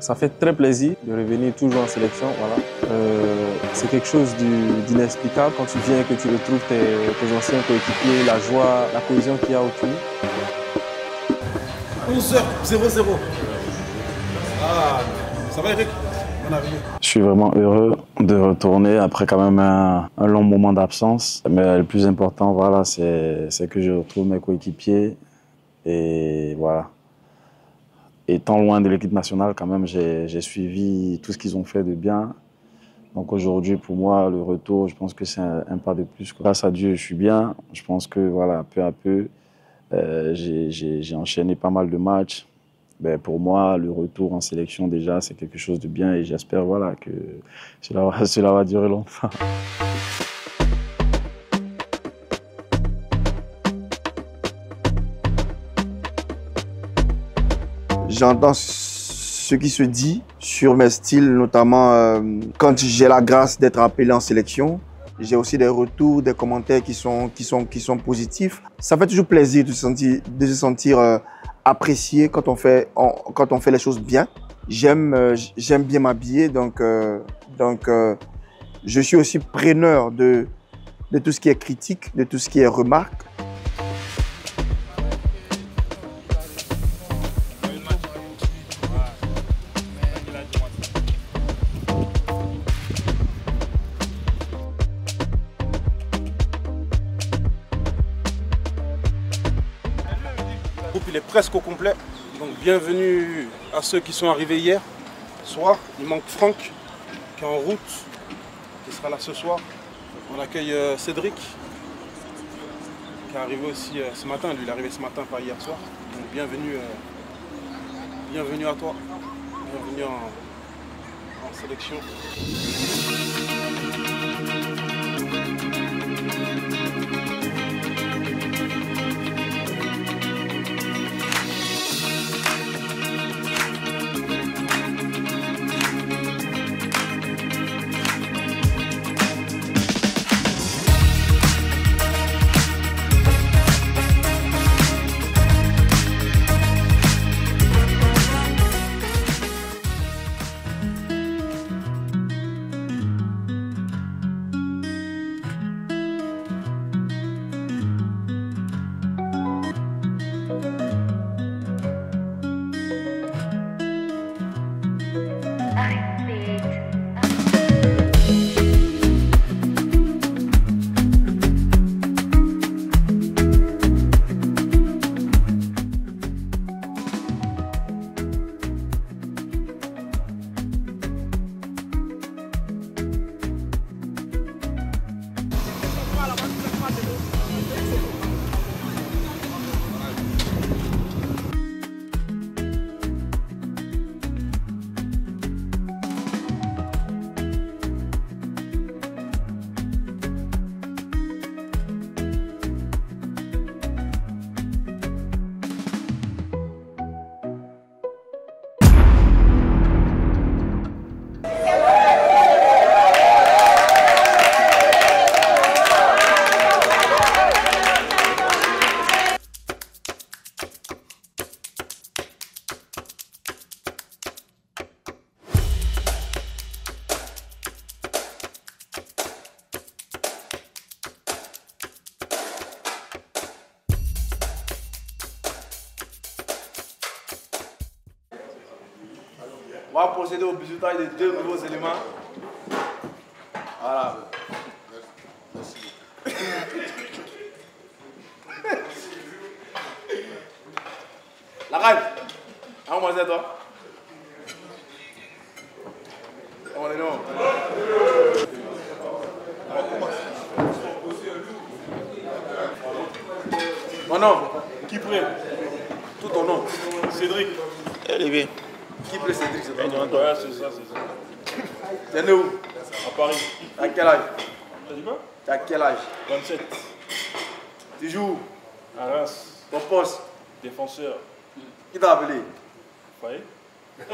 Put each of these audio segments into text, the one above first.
Ça fait très plaisir de revenir toujours en sélection. Voilà. C'est quelque chose d'inexplicable quand tu viens et que tu retrouves tes anciens coéquipiers, la joie, la cohésion qu'il y a autour. 11h, 0-0. Ah, ça va Eric? Bonne arrivée. Je suis vraiment heureux de retourner après quand même un long moment d'absence. Mais le plus important, voilà, c'est que je retrouve mes coéquipiers. Et voilà. Étant loin de l'équipe nationale, quand même, j'ai suivi tout ce qu'ils ont fait de bien. Donc aujourd'hui, pour moi, le retour, je pense que c'est un pas de plus. Grâce à Dieu, je suis bien. Je pense que voilà, peu à peu, j'ai enchaîné pas mal de matchs. Ben, pour moi, le retour en sélection, déjà, c'est quelque chose de bien et j'espère voilà, que cela va durer longtemps. J'entends ce qui se dit sur mes styles, notamment quand j'ai la grâce d'être appelé en sélection. J'ai aussi des retours, des commentaires qui sont positifs. Ça fait toujours plaisir de se sentir apprécié quand on fait les choses bien. J'aime bien m'habiller, donc je suis aussi preneur de tout ce qui est critique, de tout ce qui est remarque. Le groupe il est presque au complet, donc bienvenue à ceux qui sont arrivés hier soir. Il manque Franck qui est en route, qui sera là ce soir. On accueille Cédric qui est arrivé aussi ce matin, lui il est arrivé ce matin, pas hier soir. Donc bienvenue à toi, bienvenue en sélection. On va procéder au bizutage des deux nouveaux éléments. Voilà. Merci. La reine, à moi c'est toi. On est non. Mon nom, qui prête? Tout ton nom. Cédric. Olivier. Qui plaît Cédric? C'est ton nom. C'est ça, c'est ça. T'es né où? À Paris. À quel âge? T'as dit quoi? T'as quel âge? 27. Tu joues? À Reims. Ton poste? Défenseur. Qui t'a appelé? Voyez? Qui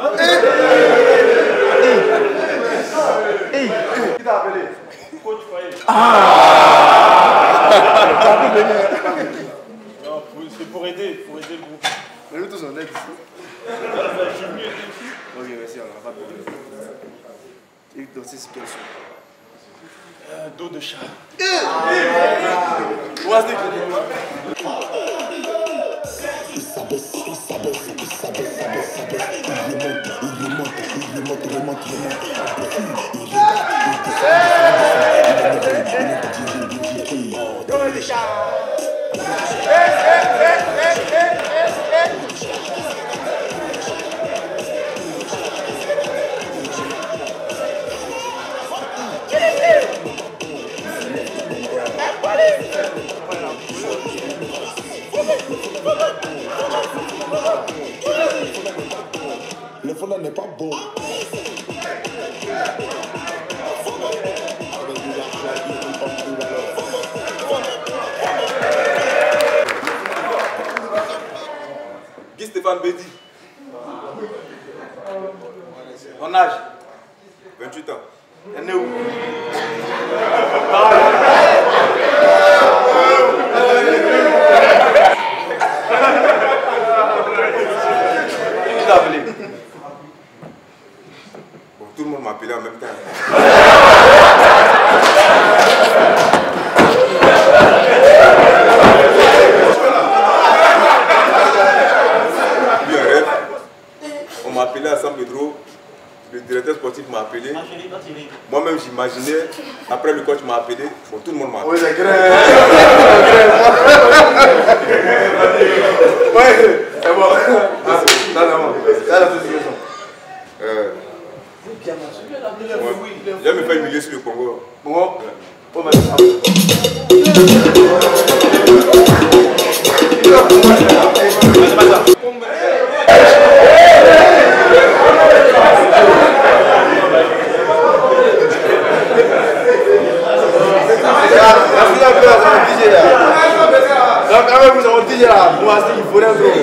t'a appelé? Coach Faye. Ah! Non, C'est pour aider le groupe. Mais nous tous on est ici. Je suis venu aider ici. Ok, merci, on n'a pas de problème. Et danser sur quel son? Dos de chat. Le fond n'est pas beau. Guy Stéphane Bédi. Mon âge 28 ans. Elle est où? Bon, tout le monde m'a appelé en même temps. On m'a appelé à San Pedro, le directeur sportif m'a appelé. Moi-même j'imaginais, après le coach m'a appelé, bon, tout le monde m'a appelé. Oui, c'est grave. Oui, c'est bon. J'ai me fait humilier sur le Congo. Bon, vous avez dit là, moi c'est qu'il faut rien trop.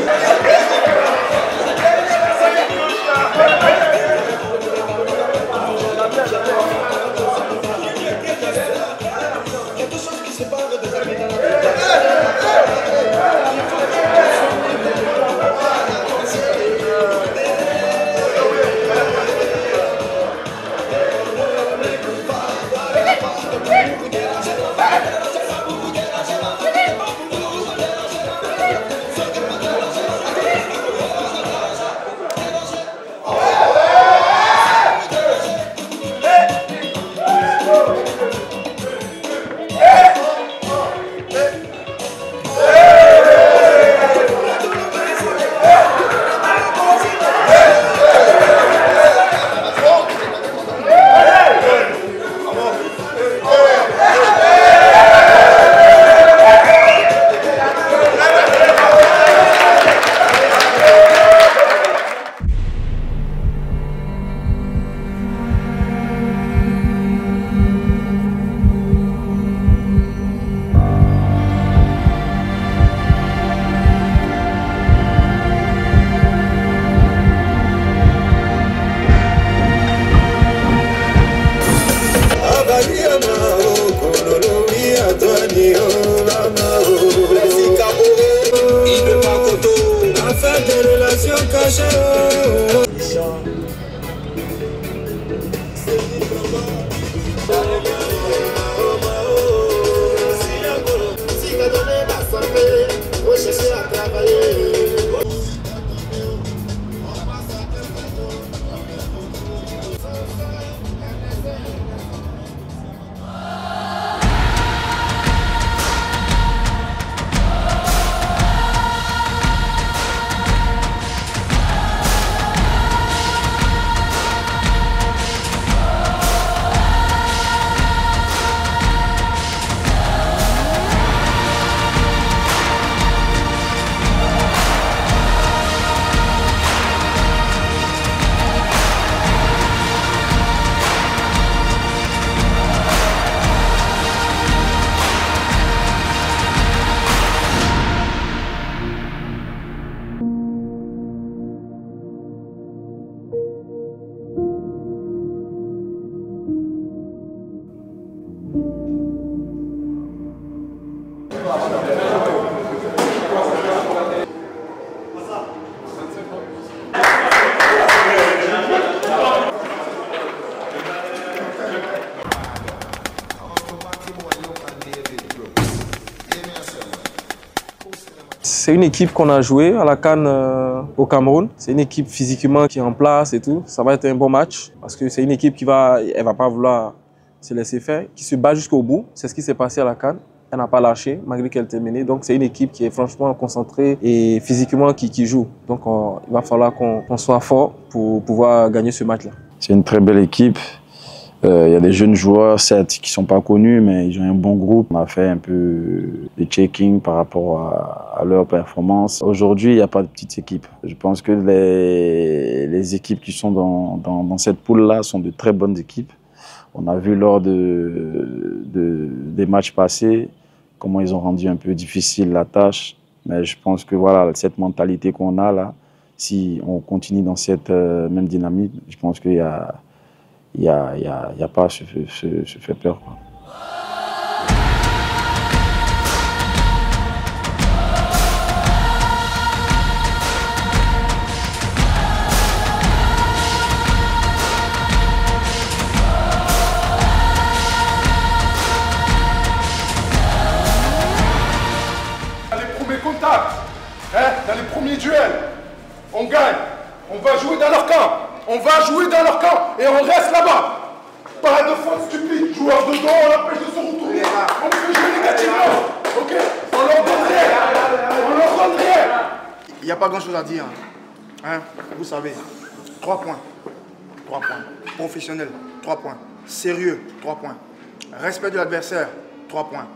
C'est une équipe qu'on a jouée à la CAN au Cameroun. C'est une équipe physiquement qui est en place et tout. Ça va être un bon match parce que c'est une équipe qui elle va pas vouloir se laisser faire, qui se bat jusqu'au bout. C'est ce qui s'est passé à la CAN. Elle n'a pas lâché malgré qu'elle était menée. Donc c'est une équipe qui est franchement concentrée et physiquement qui joue. Donc il va falloir qu'on soit fort pour pouvoir gagner ce match-là. C'est une très belle équipe. Il y a des jeunes joueurs, certes, qui ne sont pas connus, mais ils ont un bon groupe. On a fait un peu de checking par rapport à leur performance. Aujourd'hui, il n'y a pas de petite équipe. Je pense que les équipes qui sont dans cette poule-là sont de très bonnes équipes. On a vu lors des matchs passés comment ils ont rendu un peu difficile la tâche. Mais je pense que voilà, cette mentalité qu'on a là, si on continue dans cette même dynamique, je pense qu'il y a pas à se faire peur, quoi. Dans les premiers contacts, dans les premiers duels, on gagne. On va jouer dans leur camp. On va jouer dans leur camp et on reste là-bas. Pas de faute stupide. Joueurs de dos, on l'empêche de se retourner. On peut jouer négativement. Ok? On leur donne rien. On leur donne rien. Il n'y a pas grand-chose à dire. Hein? Vous savez, 3 points. 3 points. Professionnel, 3 points. Sérieux, 3 points. Respect de l'adversaire, 3 points.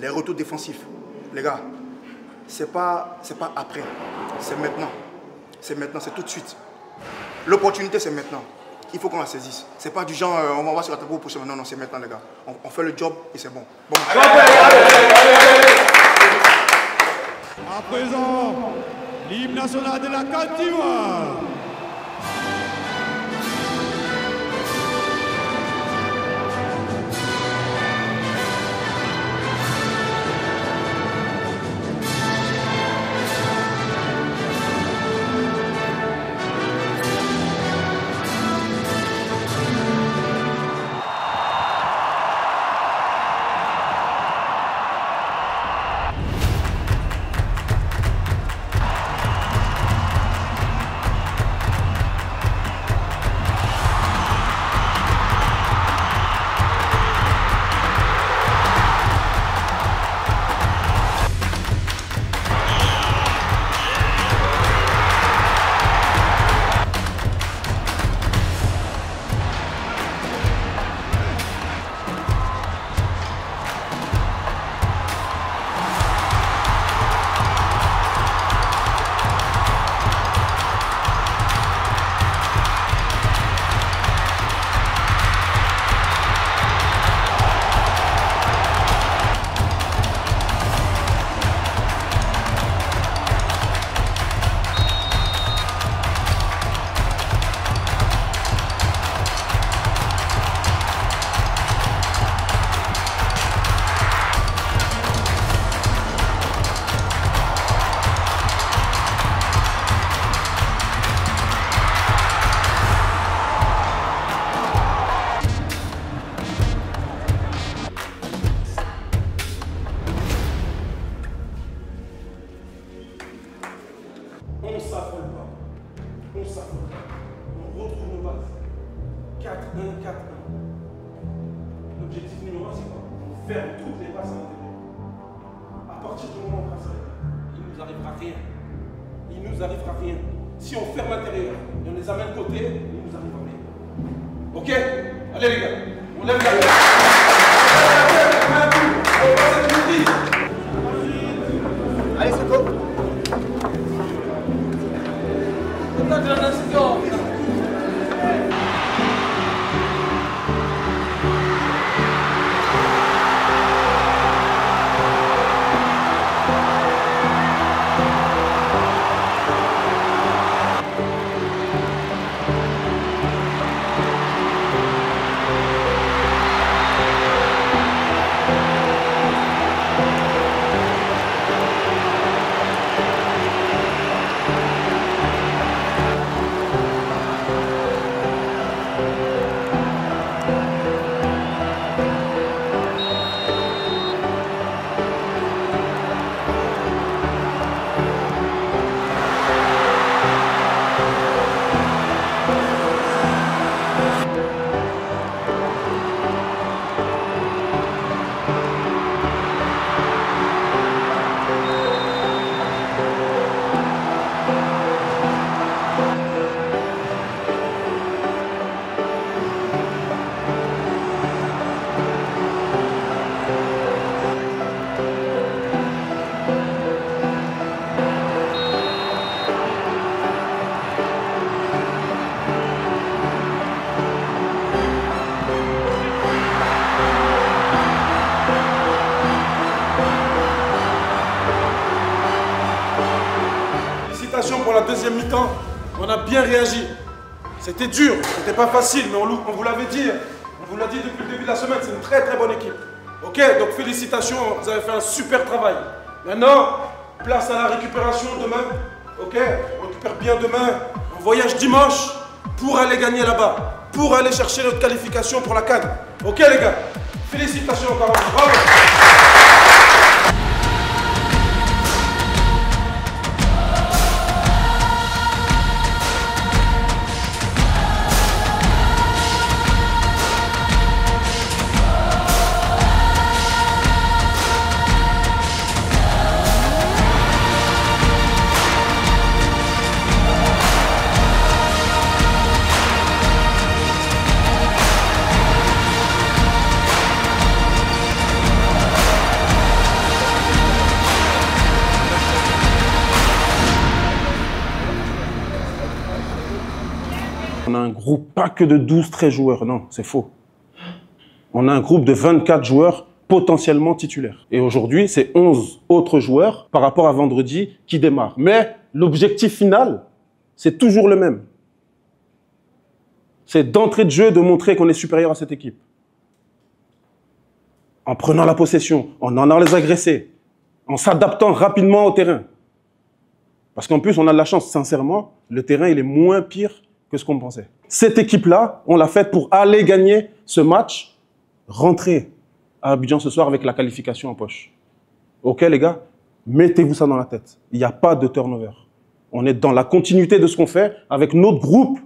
Les retours défensifs, les gars, c'est pas après, c'est maintenant. C'est maintenant, c'est tout de suite. L'opportunité, c'est maintenant. Il faut qu'on la saisisse. C'est pas du genre, on va voir sur la table pour non, non, c'est maintenant, les gars. On fait le job et c'est bon. À présent, l'hymne national de la Côte d'Ivoire. On s'affole pas. On s'affole pas. On retrouve nos bases. 4-1, 4-1. L'objectif numéro 1, c'est quoi? On ferme toutes les passes à l'intérieur. À partir du moment où on passe à l'intérieur, il nous arrivera rien. Il nous arrivera rien. Si on ferme l'intérieur et on les amène côté, il nous arrivera rien. Ok? Allez les gars, on lève la tête. On passe à l'unité. Allez, c'est go. Let's go. félicitations pour la deuxième mi-temps. On a bien réagi. C'était dur, c'était pas facile, mais on vous l'avait dit. On vous l'a dit depuis le début de la semaine, c'est une très très bonne équipe. Ok, donc félicitations, vous avez fait un super travail. Maintenant, place à la récupération demain. Ok, on récupère bien demain. On voyage dimanche pour aller gagner là-bas, pour aller chercher notre qualification pour la CAN. Ok les gars, félicitations encore. Bravo. On a un groupe pas que de 12-13 joueurs, non, c'est faux. On a un groupe de 24 joueurs potentiellement titulaires. Et aujourd'hui, c'est 11 autres joueurs par rapport à vendredi qui démarrent. Mais l'objectif final, c'est toujours le même. C'est d'entrée de jeu de montrer qu'on est supérieur à cette équipe. En prenant la possession, en allant les agresser, en s'adaptant rapidement au terrain. Parce qu'en plus, on a de la chance, sincèrement, le terrain, il est moins pire que ce qu'on pensait. Cette équipe-là, on l'a faite pour aller gagner ce match, rentrer à Abidjan ce soir avec la qualification en poche. Ok les gars, mettez-vous ça dans la tête. Il n'y a pas de turnover. On est dans la continuité de ce qu'on fait avec notre groupe,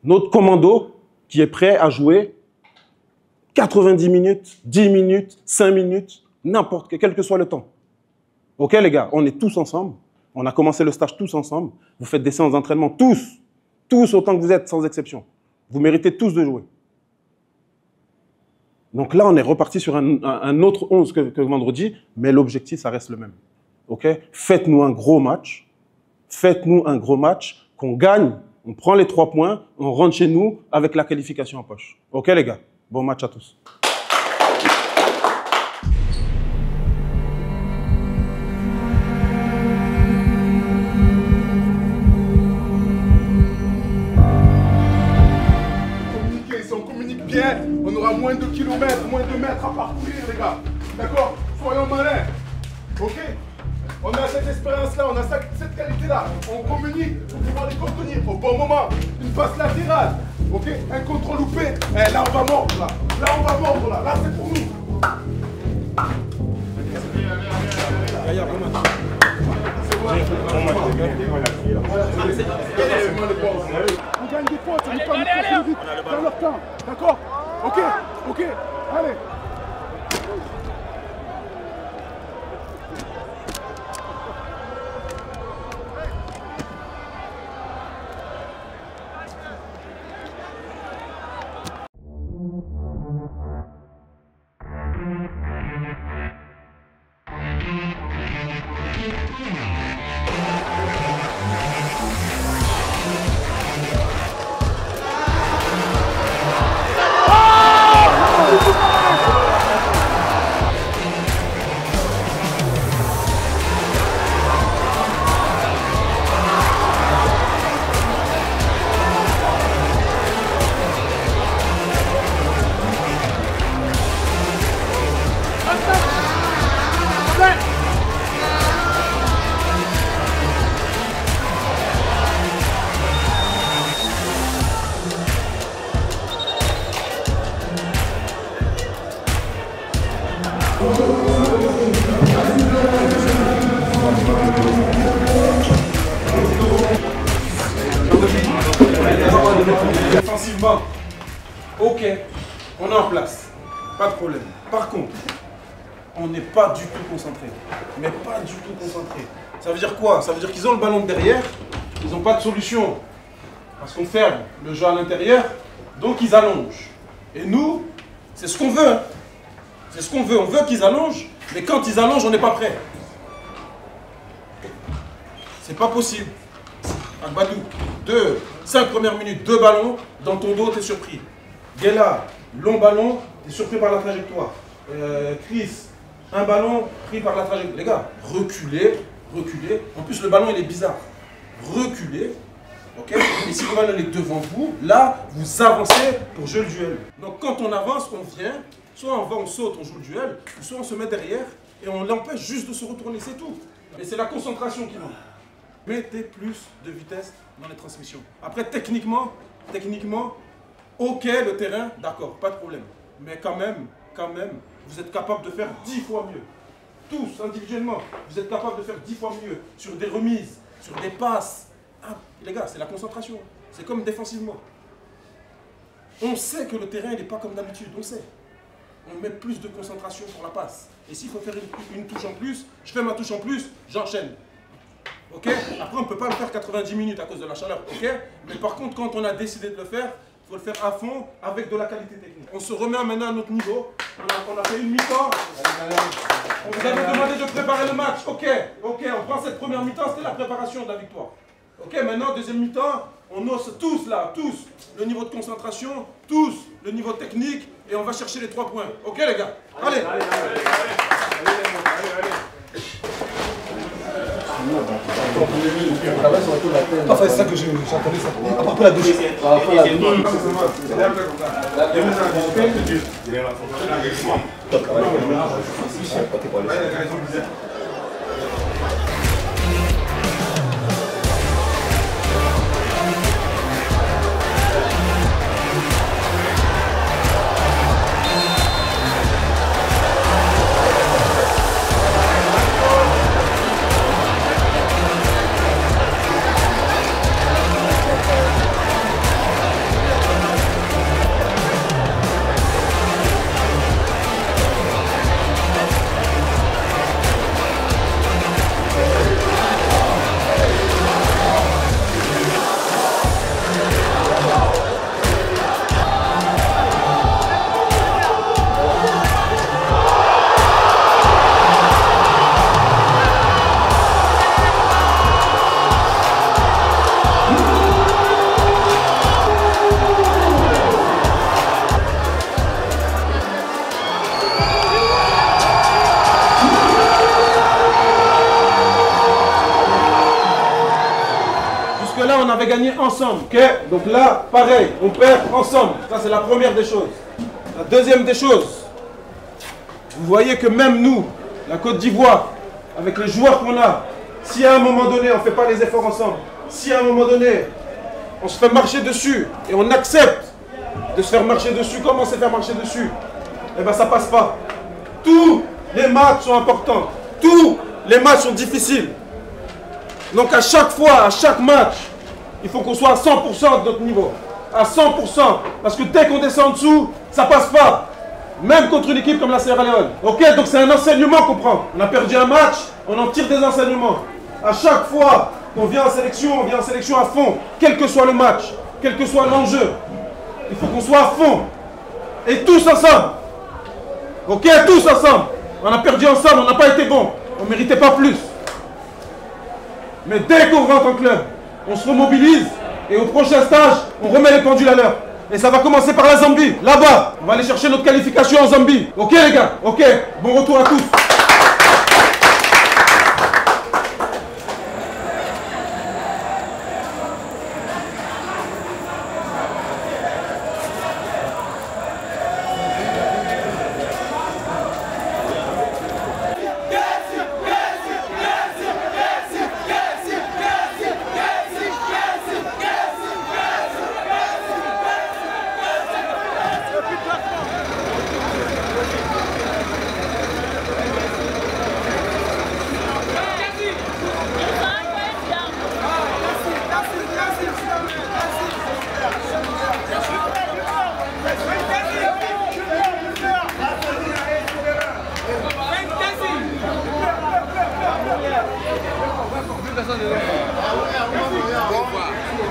notre commando qui est prêt à jouer 90 minutes, 10 minutes, 5 minutes, n'importe quel que soit le temps. Ok les gars, on est tous ensemble. On a commencé le stage tous ensemble. Vous faites des séances d'entraînement tous autant que vous êtes, sans exception. Vous méritez tous de jouer. Donc là, on est reparti sur un autre 11 que vendredi, mais l'objectif, ça reste le même. Ok ? Faites-nous un gros match. Faites-nous un gros match, qu'on gagne, on prend les 3 points, on rentre chez nous avec la qualification en poche. Ok les gars ? Bon match à tous. Bien, on aura moins de kilomètres, moins de mètres à parcourir, les gars. D'accord? Soyons malins. Ok? On a cette expérience-là, on a cette qualité-là. On communique pour pouvoir les contenir au bon moment. Une passe latérale. Ok? Un contrôle loupé. Eh, là, on va mordre, là. Là, on va mordre, là. Là, c'est pour nous. On gagne des fautes, on ne pas nous vite dans leur temps. D'accord? Ok, ok, allez. Défensivement, ok, on est en place, pas de problème. Par contre, on n'est pas du tout concentré, mais pas du tout concentré. Ça veut dire quoi? Ça veut dire qu'ils ont le ballon de derrière, ils n'ont pas de solution, parce qu'on ferme le jeu à l'intérieur, donc ils allongent. Et nous, c'est ce qu'on veut, hein. C'est ce qu'on veut, on veut qu'ils allongent, mais quand ils allongent, on n'est pas prêt. C'est pas possible. Agbadou, 5 premières minutes, 2 ballons, dans ton dos, t'es surpris. Guéla, long ballon, t'es surpris par la trajectoire. Chris, un ballon pris par la trajectoire. Les gars, reculez, reculez. En plus, le ballon, il est bizarre. reculez. Okay. Et si le ballon est devant vous, là, vous avancez pour jouer le duel. Donc quand on avance, on vient, soit on va, on saute, on joue le duel, soit on se met derrière et on l'empêche juste de se retourner, c'est tout. Et c'est la concentration qui manque. Mettez plus de vitesse dans les transmissions. Après, techniquement, ok, le terrain, d'accord, pas de problème. Mais quand même, vous êtes capable de faire 10 fois mieux. Tous, individuellement, vous êtes capable de faire 10 fois mieux sur des remises, sur des passes. Ah, les gars, c'est la concentration. C'est comme défensivement. On sait que le terrain n'est pas comme d'habitude, on sait. On met plus de concentration pour la passe. Et s'il faut faire une touche en plus, je fais ma touche en plus, j'enchaîne. Ok? Après, on ne peut pas le faire 90 minutes à cause de la chaleur. Ok? Mais par contre, quand on a décidé de le faire, il faut le faire à fond avec de la qualité technique. On se remet maintenant à notre niveau. On a fait une mi-temps. On vous avait demandé de préparer le match. Ok, on prend cette première mi-temps, c'était la préparation de la victoire. Ok, maintenant, deuxième mi-temps, on hausse tous là, tous le niveau de concentration, tous le niveau technique, et on va chercher les 3 points. Ok les gars? Allez. Enfin, c'est ça que j'entendais ça. Après la douche. Après la douche. Là, on avait gagné ensemble, ok? Donc là, pareil, on perd ensemble. Ça, c'est la première des choses. La deuxième des choses, vous voyez que même nous, la Côte d'Ivoire, avec les joueurs qu'on a, si à un moment donné, on ne fait pas les efforts ensemble, si à un moment donné, on se fait marcher dessus, et on accepte de se faire marcher dessus, comme on s'est fait marcher dessus, eh bien, ça passe pas. Tous les matchs sont importants. Tous les matchs sont difficiles. Donc à chaque fois, à chaque match, il faut qu'on soit à 100% de notre niveau. À 100%. Parce que dès qu'on descend en dessous, ça passe pas. Même contre une équipe comme la Sierra Leone. Ok, donc c'est un enseignement qu'on prend. On a perdu un match, on en tire des enseignements. À chaque fois qu'on vient en sélection, on vient en sélection à fond. Quel que soit le match, quel que soit l'enjeu. Il faut qu'on soit à fond. Et tous ensemble. Ok, tous ensemble. On a perdu ensemble, on n'a pas été bon. On ne méritait pas plus. Mais dès qu'on rentre en club, on se remobilise et au prochain stage, on remet les pendules à l'heure. Et ça va commencer par la Zambie. Là-bas, on va aller chercher notre qualification en Zambie. Ok les gars? Ok, bon retour à tous.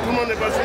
Tout le monde est passé.